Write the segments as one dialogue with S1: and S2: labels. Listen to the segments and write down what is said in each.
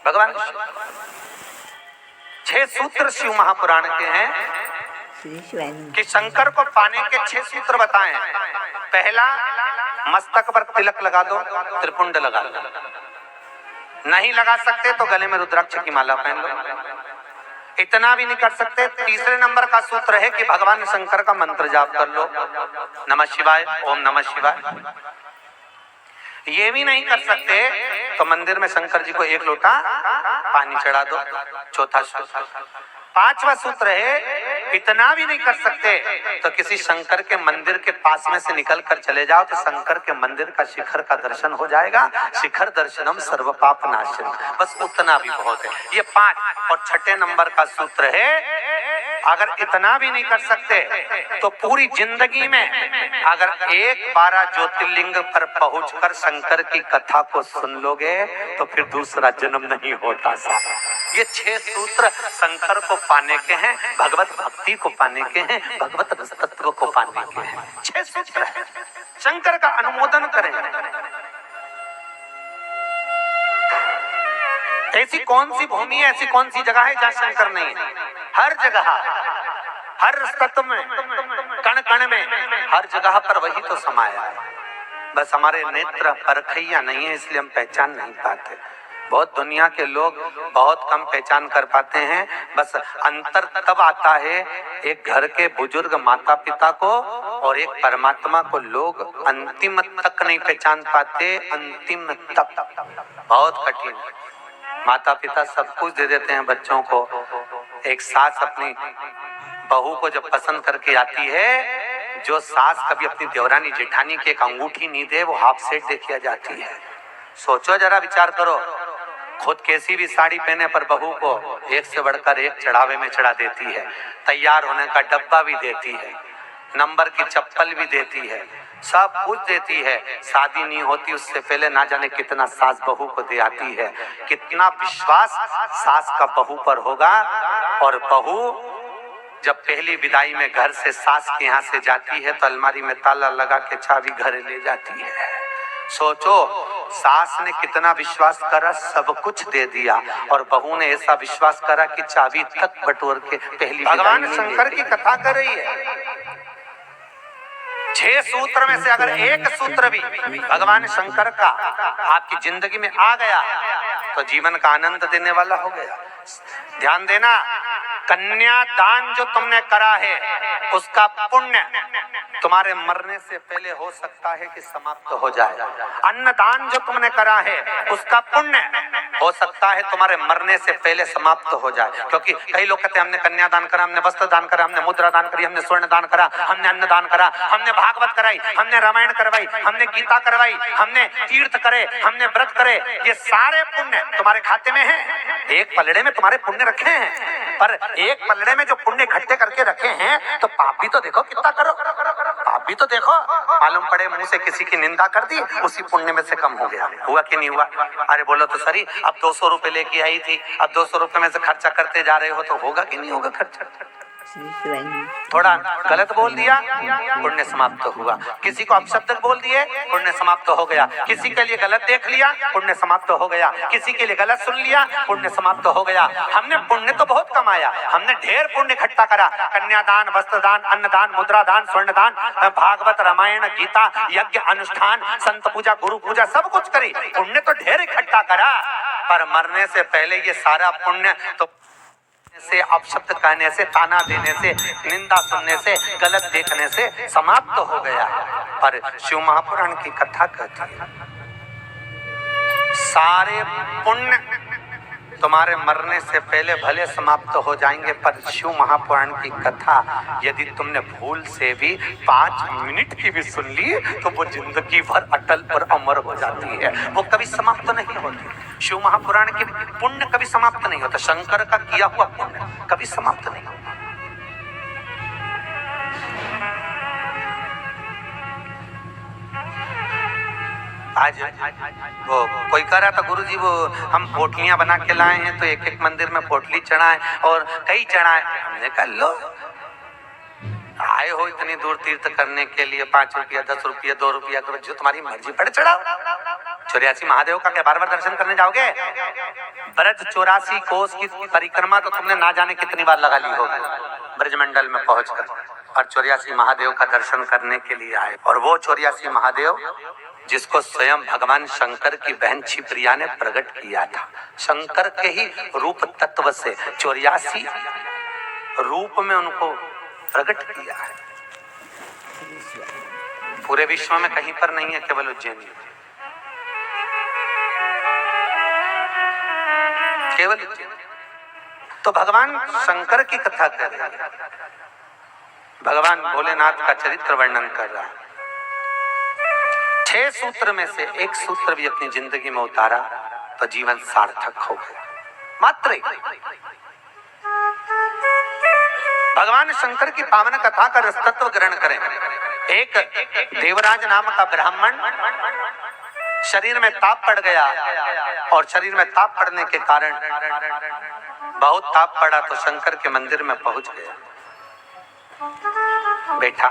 S1: भगवान 6 सूत्र शिव महापुराण के हैं कि शंकर को पाने के 6 सूत्र बताएं। पहला, मस्तक पर तिलक लगा दो, त्रिपुंड लगा दो। नहीं लगा सकते तो गले में रुद्राक्ष की माला पहन लो। इतना भी नहीं कर सकते, तीसरे नंबर का सूत्र है कि भगवान शंकर का मंत्र जाप कर लो, नमः शिवाय, ओम नमः शिवाय। ये भी नहीं कर सकते तो मंदिर में शंकर जी को 1 लोटा पानी चढ़ा दो, चौथा सूत्र। 5वां सूत्र है, इतना भी नहीं कर सकते तो किसी शंकर के मंदिर के पास में से निकल कर चले जाओ तो शंकर के मंदिर का शिखर का दर्शन हो जाएगा। शिखर दर्शनम सर्व पाप नाशनम, बस उतना भी बहुत है। ये 5। और 6ठे नंबर का सूत्र है, अगर इतना भी नहीं कर सकते तो पूरी जिंदगी में अगर 12 ज्योतिर्लिंग पर पहुंचकर शंकर की कथा को सुन लोगे तो फिर दूसरा जन्म नहीं होता साहब। ये 6 सूत्र शंकर को पाने के हैं, भगवत भक्ति को पाने के हैं, भगवत तत्व को पाने के हैं। 6 सूत्र है। शंकर का अनुमोदन करें। ऐसी कौन सी भूमि है, ऐसी कौन सी जगह है जहां शंकर नहीं है? हर जगह, हर तत्व में, कण कण में, हर जगह पर वही तो समाया है। बस हमारे नेत्र परखैया नहीं है, इसलिए हम पहचान नहीं पाते। बहुत दुनिया के लोग बहुत कम पहचान कर पाते हैं। बस अंतर तब आता है एक घर के बुजुर्ग माता पिता को और एक परमात्मा को लोग अंतिम तक नहीं पहचान पाते। अंतिम तक बहुत कठिन। माता पिता सब कुछ दे देते हैं बच्चों को। एक सास अपनी बहू को जब पसंद करके आती है, जो सास कभी अपनी देवरानी जेठानी की एक अंगूठी नहीं दे, वो हाफ सेट देखी जाती है। सोचो जरा, विचार करो। खुद कैसी भी साड़ी पहने पर बहू को एक से बढ़कर एक चढ़ावे में चढ़ा देती है, तैयार होने का डब्बा भी देती है, नंबर की चप्पल भी देती है, सब कुछ देती है। शादी नहीं होती उससे पहले ना जाने कितना सास बहू को दे आती है। कितना विश्वास सास का बहू पर होगा। और बहू जब पहली विदाई में घर से सास के यहाँ से जाती है तो अलमारी में ताला लगा के चाबी घर ले जाती है। सोचो, सास ने कितना विश्वास करा, सब कुछ दे दिया, और बहू ने ऐसा विश्वास करा कि चाबी तक बटोर के पहली भगवान शंकर की कथा कर रही है। 6 सूत्र में से अगर एक सूत्र भी भगवान शंकर का आपकी जिंदगी में आ गया तो जीवन का आनंद देने वाला हो गया। ध्यान देना, कन्यादान जो तुमने करा है उसका पुण्य तुम्हारे मरने से पहले हो सकता है कि समाप्त हो जाए। अन्नदान जो तुमने करा है उसका पुण्य हो सकता है तुम्हारे मरने से पहले समाप्त हो जाए। क्योंकि कई लोग कहते हैं हमने कन्यादान करा, हमने वस्त्र दान करा, हमने मुद्रा दान करी, हमने स्वर्ण दान करा, हमने अन्न दान करा, हमने भागवत कराई, हमने रामायण करवाई, हमने गीता करवाई, हमने तीर्थ करे, हमने व्रत करे। ये सारे पुण्य तुम्हारे खाते में है। एक पलड़े में तुम्हारे पुण्य रखे हैं, पर एक पलड़े में जो पुण्य इकट्ठे करके रखे हैं तो पाप भी तो देखो कितना करो, पाप भी तो देखो। मालूम पड़े मुंह से किसी की निंदा कर दी, उसी पुण्य में से कम हो गया। हुआ कि नहीं हुआ? अरे बोलो तो सही, अब 200 रुपए लेके आई थी, अब 200 रुपए में से खर्चा करते जा रहे हो तो होगा कि नहीं होगा खर्चा? थोड़ा गलत बोल दिया, पुण्य समाप्त हुआ। किसी को अपशब्द बोल दिए, पुण्य समाप्त हो गया। किसी के लिए गलत देख लिया, पुण्य समाप्त हो गया। किसी के लिए गलत सुन लिया, पुण्य समाप्त हो गया। हमने पुण्य तो बहुत कमाया, हमने ढेर पुण्य इकट्ठा करा। कन्यादान, वस्त्रदान, अन्नदान, मुद्रादान, स्वर्णदान, भागवत, रामायण, गीता, यज्ञ, अनुष्ठान, संत पूजा, गुरु पूजा, सब कुछ करी, पुण्य तो ढेर इकट्ठा करा। पर मरने से पहले ये सारा पुण्य तो से, अपशब्द कहने से, ताना देने से, निंदा सुनने से, गलत देखने से समाप्त हो गया। पर शिव महापुराण की कथा कहती है सारे पुण्य तुम्हारे मरने से पहले भले समाप्त हो जाएंगे, पर शिव महापुराण की कथा यदि तुमने भूल से भी 5 मिनट की भी सुन ली तो वो जिंदगी भर अटल और अमर हो जाती है, वो कभी समाप्त नहीं होती। शिव महापुराण के पुण्य कभी समाप्त नहीं होता। शंकर का किया हुआ पुण्य कभी समाप्त नहीं होता। आज वो कोई कह रहा था, गुरुजी वो हम पोटलियां बना के लाए हैं तो एक एक मंदिर में पोटली चढ़ाएं और कई चढ़ाएं। हमने कहा लो, आए हो इतनी दूर तीर्थ करने के लिए, 5 रुपया, 10 रुपया, 2 रुपया करो, जो तुम्हारी मर्जी पड़े चढ़ाओ। 84 महादेव का क्या बार-बार दर्शन करने जाओगे? ब्रज 84 कोस की परिक्रमा तो तुमने ना जाने कितनी बार लगा ली होगी ब्रजमंडल में पहुंचकर, और 84 महादेव का दर्शन करने के लिए आए। और वो 84 महादेव जिसको स्वयं भगवान शंकर की बहन शिवप्रिया ने प्रकट किया था, शंकर के ही रूप तत्व से 84 रूप में उनको प्रकट किया है। पूरे विश्व में कहीं पर नहीं है, केवल उज्जैन में, केवल उज्जैन। तो भगवान शंकर की कथा कर रहे हैं, भगवान भोलेनाथ का चरित्र वर्णन कर रहा है। 6 सूत्र में से एक सूत्र भी अपनी जिंदगी में उतारा तो जीवन सार्थक हो गया। मात्र भगवान शंकर की पावन कथा का रसतत्व ग्रहण करें। एक देवराज नाम का ब्राह्मण शरीर में ताप पड़ गया, और शरीर में ताप पड़ने के कारण बहुत ताप पड़ा तो शंकर के मंदिर में पहुंच गया, बैठा।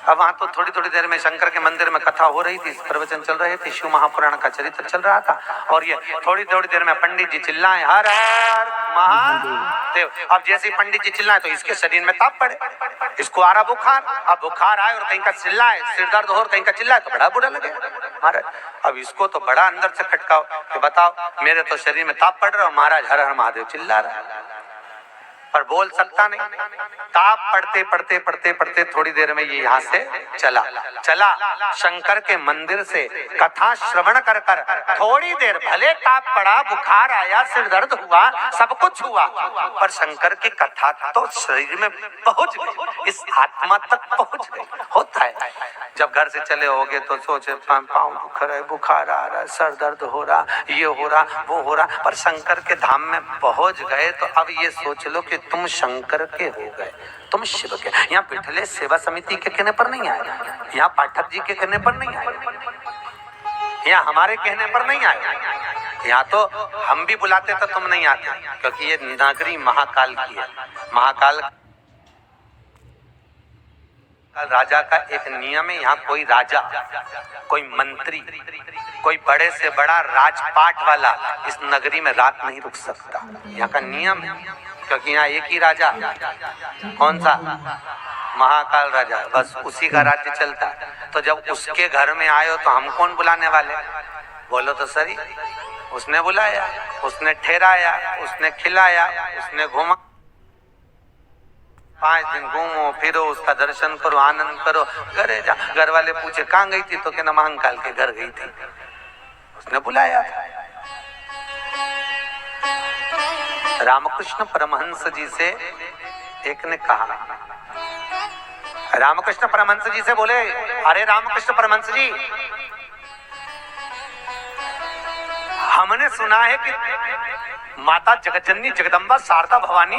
S1: अब वहां तो थोड़ी थोड़ी देर में शंकर के मंदिर में कथा हो रही थी, प्रवचन चल रहे थे, शिव महापुराण का चरित्र चल रहा था, और ये थोड़ी थोड़ी देर में पंडित जी चिल्लाए हर हर महादेव। अब जैसे ही पंडित जी चिल्लाए तो इसके शरीर में ताप पड़े, इसको आ रहा बुखार। अब बुखार आए और कहीं का चिल्लाए, सिर दर्द हो और कहीं का चिल्लाए तो बड़ा बुरा लगे महाराज। अब इसको तो बड़ा अंदर से खटकाओ कि बताओ मेरे तो शरीर में ताप पड़ रहा, महाराज हर हर महादेव चिल्ला रहा है, पर बोल सकता नहीं। ताप पड़ते पड़ते पड़ते पड़ते थोड़ी देर में ये यहाँ से चला शंकर के मंदिर से कथा श्रवण कर कर थोड़ी देर, भले ताप पड़ा, बुखार आया, सिर दर्द हुआ, सब कुछ हुआ, पर शंकर की कथा तो शरीर में पहुंच गई, इस आत्मा तक पहुंच गई। होता है जब घर से चले होगे तो सोचे पाँव दुख रहा है, बुखार आ रहा है, सर दर्द हो रहा, ये हो रहा, वो हो रहा, पर शंकर के धाम में पहुंच गए तो अब ये सोच लो कि तुम शंकर के हो गए, तुम शिव के। यहाँ पिठले सेवा समिति के कहने पर नहीं आए, यहाँ पाठक जी के कहने पर नहीं आए, यहाँ हमारे कहने पर नहीं आए, यहाँ तो हम भी बुलाते तो तुम नहीं आते, क्योंकि ये नगरी महाकाल की है। महाकाल राजा का एक नियम है, यहाँ कोई राजा, कोई मंत्री, कोई बड़े से बड़ा राजपाट वाला इस नगरी में रात नहीं रुक सकता, यहाँ का नियम है। क्योंकि यहाँ एक ही राजा, कौन सा? महाकाल राजा, बस उसी का राज्य चलता। तो जब उसके घर में आए हो तो हम कौन बुलाने वाले? बोलो तो सही। उसने बुलाया, उसने ठहराया, उसने खिलाया, उसने घुमा, 5 दिन घूमो फिरो, उसका दर्शन करो, आनंद करो, घरे जा। घर वाले पूछे कहाँ गई थी, तो कहना महाकाल के घर गई थी, उसने बुलाया था। रामकृष्ण परमहंस जी से एक ने कहा, रामकृष्ण परमहंस जी से बोले, अरे रामकृष्ण परमहंस जी, हमने सुना है कि माता जगतजननी जगदम्बा शारदा भवानी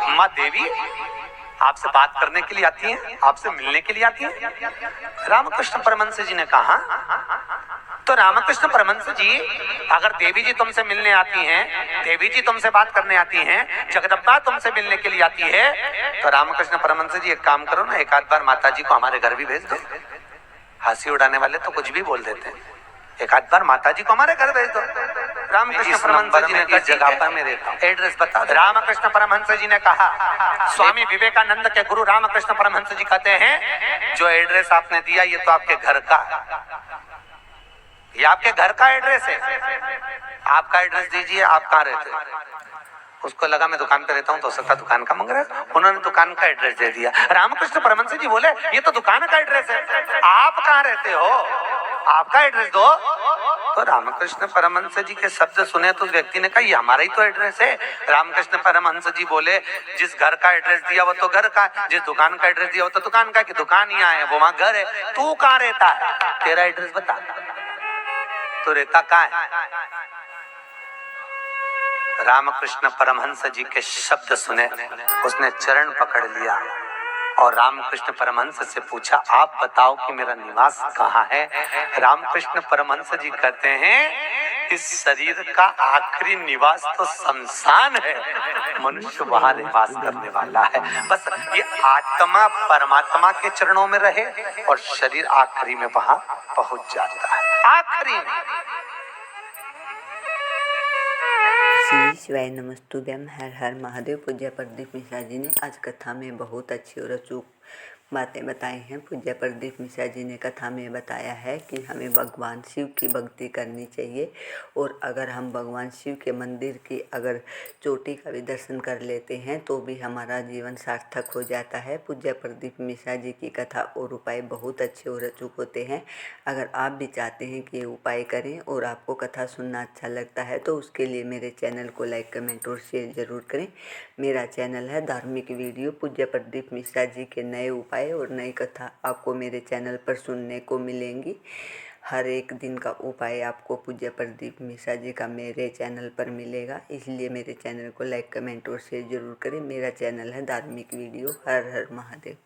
S1: माँ देवी आपसे बात करने के लिए आती हैं, आपसे मिलने के लिए आती हैं। रामकृष्ण परमहंस जी ने कहा, तो रामकृष्ण परमहंस जी, अगर देवी जी तुमसे मिलने आती हैं, देवी जी तुमसे बात करने आती हैं, जगदम्बा तुमसे मिलने के लिए आती है, तो रामकृष्ण परमहंस जी एक काम करो ना, एक आध बार माता जी को हमारे घर भी भेज दो। हंसी उड़ाने वाले तो कुछ भी बोल देते हैं, एक आध बार माता जी को हमारे घर भेज दो। रामकृष्ण परमहंस जी ने किस जगह पर मैं रहता हूँ, एड्रेस बता दो। रामकृष्ण परमहंस जी ने कहा, स्वामी विवेकानंद के गुरु रामकृष्ण परमहंस जी कहते हैं, जो एड्रेस आपने दिया ये तो आपके घर का, ये आपके घर का एड्रेस है, आपका एड्रेस दीजिए, आप कहाँ रहते हैं। उसको लगा मैं दुकान पे रहता हूँ, तो सकता दुकान का मंग रहा है, उन्होंने दुकान का एड्रेस दे दिया। रामकृष्ण परमहंस जी बोले, ये तो दुकान का एड्रेस है, आप कहाँ रहते हो, आपका एड्रेस दो। तो रामकृष्ण परमहंस जी के शब्द सुने तो उस व्यक्ति ने कहा, ये हमारा ही तो एड्रेस है। रामकृष्ण परमहंस जी बोले, जिस घर का एड्रेस दिया वो तो घर का, जिस दुकान का एड्रेस दिया वो तो दुकान का, कि दुकान यहाँ है वो वहां घर है, तू कहाँ रहता है, तेरा एड्रेस बता, तो रहता कहाँ है। रामकृष्ण परमहंस जी के शब्द सुने, उसने चरण पकड़ लिया और रामकृष्ण परमहंस से पूछा, आप बताओ कि मेरा निवास कहाँ है। रामकृष्ण परमहंस जी कहते हैं इस शरीर का आखिरी निवास तो शमशान है, मनुष्य वहां निवास करने वाला है। बस ये आत्मा परमात्मा के चरणों में रहे और शरीर आखिरी में वहां पहुंच जाता है, आखिरी में।
S2: श्री शिवाय नमस्तुभ्यम। हर हर महादेव। पूज्य प्रदीप मिश्रा जी ने आज कथा में बहुत अच्छी और अचूक बातें बताई हैं। पूज्य प्रदीप मिश्रा जी ने कथा में बताया है कि हमें भगवान शिव की भक्ति करनी चाहिए, और अगर हम भगवान शिव के मंदिर की अगर चोटी का भी दर्शन कर लेते हैं तो भी हमारा जीवन सार्थक हो जाता है। पूज्य प्रदीप मिश्रा जी की कथा और उपाय बहुत अच्छे और अचूक होते हैं। अगर आप भी चाहते हैं कि ये उपाय करें और आपको कथा सुनना अच्छा लगता है तो उसके लिए मेरे चैनल को लाइक, कमेंट और शेयर ज़रूर करें। मेरा चैनल है धार्मिक वीडियो। पूज्य प्रदीप मिश्रा जी के नए उपाय और नई कथा आपको मेरे चैनल पर सुनने को मिलेंगी। हर एक दिन का उपाय आपको पूज्य प्रदीप मिश्रा जी का मेरे चैनल पर मिलेगा, इसलिए मेरे चैनल को लाइक, कमेंट और शेयर ज़रूर करें। मेरा चैनल है धार्मिक वीडियो। हर हर महादेव।